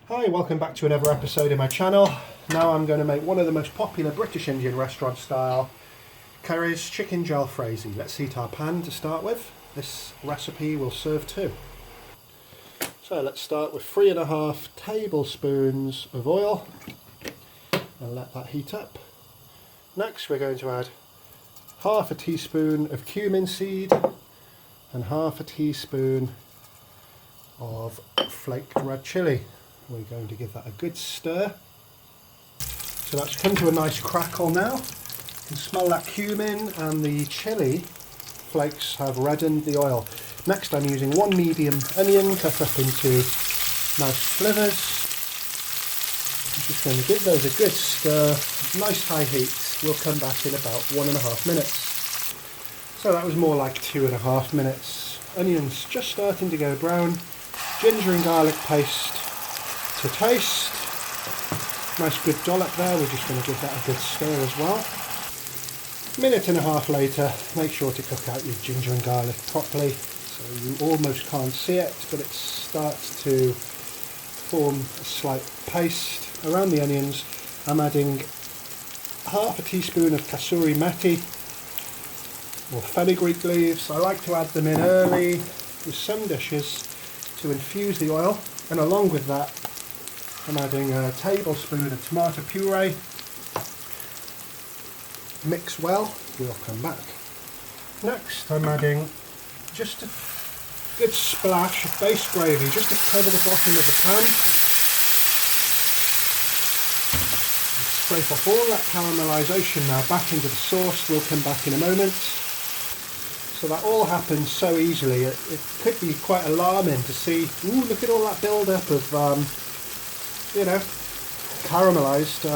Hi, welcome back to another episode of my channel. Now I'm going to make one of the most popular British Indian restaurant style curries, chicken jalfrezi. Let's heat our pan to start with. This recipe will serve two. So let's start with 3.5 tablespoons of oil and let that heat up. Next we're going to add half a teaspoon of cumin seed and half a teaspoon of flaked red chilli. We're going to give that a good stir. So that's come to a nice crackle now. You can smell that cumin and the chilli flakes have reddened the oil. Next I'm using one medium onion cut up into nice slivers. I'm just going to give those a good stir, nice high heat. We'll come back in about 1.5 minutes. So that was more like 2.5 minutes. Onions just starting to go brown. Ginger and garlic paste to taste. Nice good dollop there. We're just going to give that a good stir as well. 1.5 minutes later, make sure to cook out your ginger and garlic properly so you almost can't see it, but it starts to form a slight paste around the onions. I'm adding half a teaspoon of kasuri methi or fenugreek leaves. I like to add them in early with some dishes to infuse the oil, and along with that I'm adding a tablespoon of tomato puree. Mix well, we'll come back. Next I'm adding just a good splash of base gravy just to cover the bottom of the pan. Scrape off all that caramelisation now back into the sauce. We'll come back in a moment. So that all happens so easily. It could be quite alarming to see, ooh, look at all that build-up of caramelised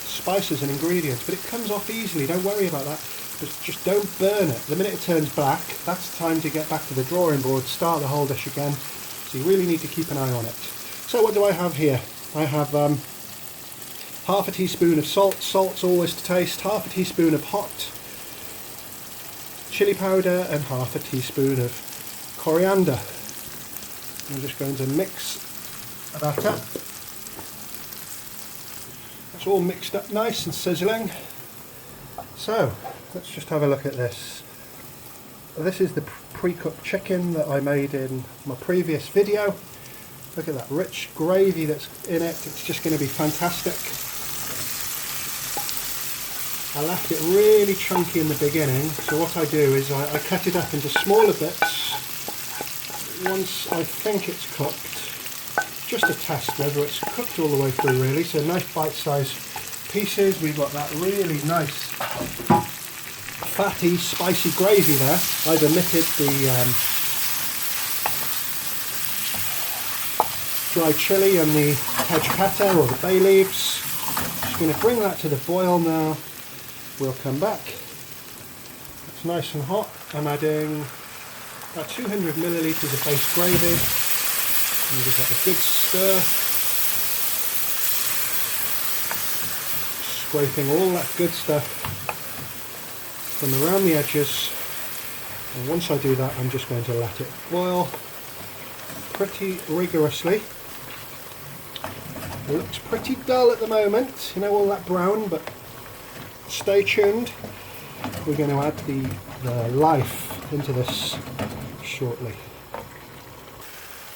spices and ingredients, but it comes off easily, don't worry about that, but just don't burn it. The minute it turns black, that's time to get back to the drawing board, start the whole dish again, so you really need to keep an eye on it. So what do I have here? I have half a teaspoon of salt, salt's always to taste, half a teaspoon of hot chili powder and half a teaspoon of coriander. I'm just going to mix that up. It's all mixed up nice and sizzling. So let's just have a look at this. This is the pre-cooked chicken that I made in my previous video. Look at that rich gravy that's in it. It's just going to be fantastic. I left it really chunky in the beginning, so what I do is I cut it up into smaller bits once I think it's cooked, just to test whether it's cooked all the way through really. So nice bite-sized pieces. We've got that really nice fatty spicy gravy there. I've omitted the dry chilli and the tejpata or the bay leaves. Just going to bring that to the boil now. We'll come back. It's nice and hot. I'm adding about 200 millilitres of base gravy. And give that a good stir. Scraping all that good stuff from around the edges. And once I do that, I'm just going to let it boil pretty rigorously. It looks pretty dull at the moment, you know, all that brown, but stay tuned. We're going to add the life into this shortly.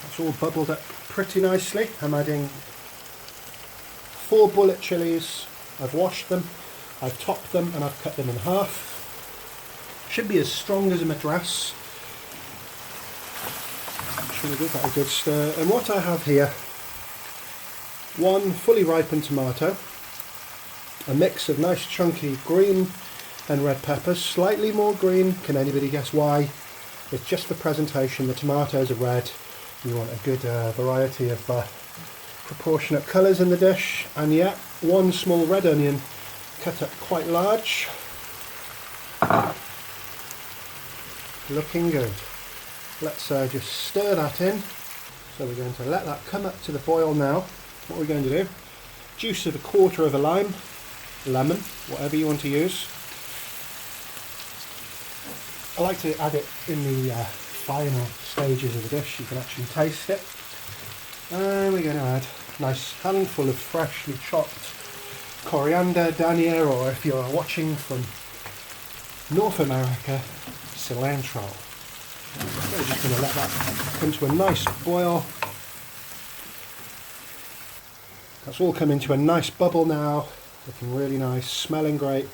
It's all bubbled up pretty nicely. I'm adding 4 bullet chilies. I've washed them, I've topped them and I've cut them in half. Should be as strong as a madras. Just going to give that a good stir. And what I have here, 1 fully ripened tomato, a mix of nice chunky green and red peppers, slightly more green. Can anybody guess why? It's just for presentation. The tomatoes are red. You want a good variety of proportionate colours in the dish. And yeah, 1 small red onion cut up quite large. Looking good. Let's just stir that in. So we're going to let that come up to the boil now. What we're going to do, juice of 1/4 of a lime, lemon, whatever you want to use. I like to add it in the final stages of the dish. You can actually taste it. And we're going to add Nice handful of freshly chopped coriander down here, or if you're watching from North America, cilantro. We're just going to let that come to a nice boil. That's all come into a nice bubble now, looking really nice, smelling great.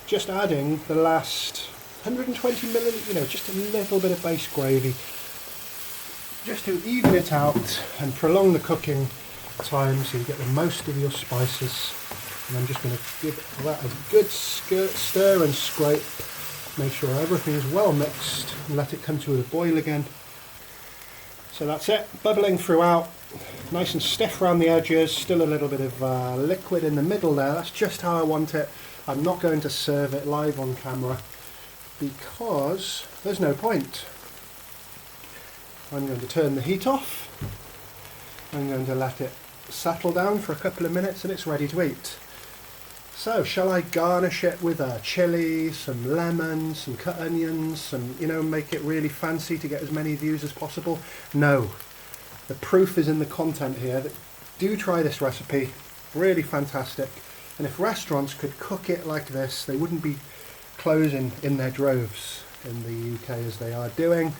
Just adding the last 120 milliliters, just a little bit of base gravy, just to even it out and prolong the cooking time so you get the most of your spices. And I'm just going to give that a good stir and scrape. Make sure everything is well mixed and let it come to a boil again. So that's it, bubbling throughout, nice and stiff around the edges, still a little bit of liquid in the middle there. That's just how I want it. I'm not going to serve it live on camera because there's no point. I'm going to turn the heat off. I'm going to let it settle down for a couple of minutes and it's ready to eat. So shall I garnish it with a chilli, some lemon, some cut onions, some, make it really fancy to get as many views as possible? No. The proof is in the content here. Do try this recipe, really fantastic. And if restaurants could cook it like this, they wouldn't be closing in their droves in the UK as they are doing.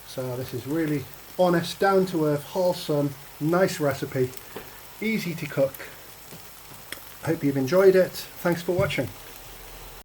So this is really honest, down to earth, wholesome, nice recipe, easy to cook. Hope you've enjoyed it. Thanks for watching.